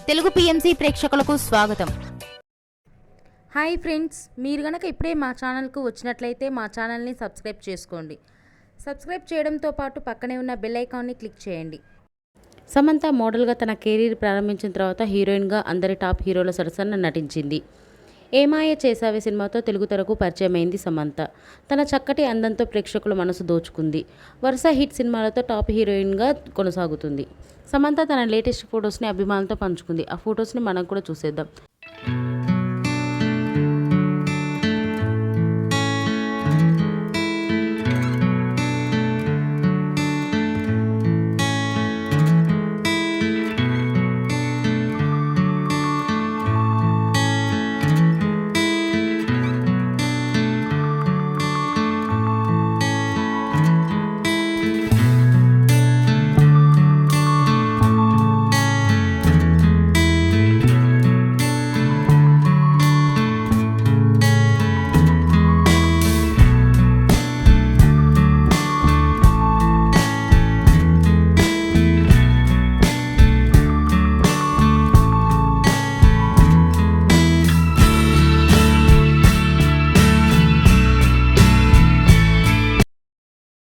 Telugu PMC ప్రేక్షకులకు స్వాగతం. Hi friends, మీరు గనక ఇప్పుడే మా ఛానల్కు వచ్చినట్లయితే మా ఛానల్ని సబ్స్క్రైబ్ చేసుకోండి. సబ్స్క్రైబ్ చేయడంతో పాటు పక్కనే ఉన్న బెల్ ఐకాన్ని క్లిక్ చేయండి. సమంత మోడల్గా తన కెరీర్ ప్రారంభించిన తర్వాత హీరోయిన్గా అందరి టాప్ హీరోల సరసన నటించింది. ఏమాయ చేసావే సినిమాతో తెలుగు తెరకు పరిచయమైంది సమంత. తన చక్కటి అందంతో ప్రేక్షకుల మనసు దోచుకుంది. వరుస హిట్ సినిమాలతో టాప్ హీరోయిన్గా కొనసాగుతుంది. సమంత తన లేటెస్ట్ ఫొటోస్ని అభిమానులతో పంచుకుంది. ఆ ఫొటోస్ని మనం కూడా చూసేద్దాం.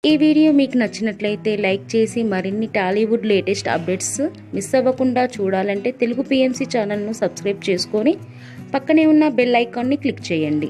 ఈ వీడియో మీకు నచ్చినట్లయితే లైక్ చేసి మరిన్ని టాలీవుడ్ లేటెస్ట్ అప్డేట్స్ మిస్ అవ్వకుండా చూడాలంటే తెలుగు పిఎంసి ఛానల్ను సబ్స్క్రైబ్ చేసుకొని పక్కనే ఉన్న బెల్ ఐకాన్ని క్లిక్ చేయండి.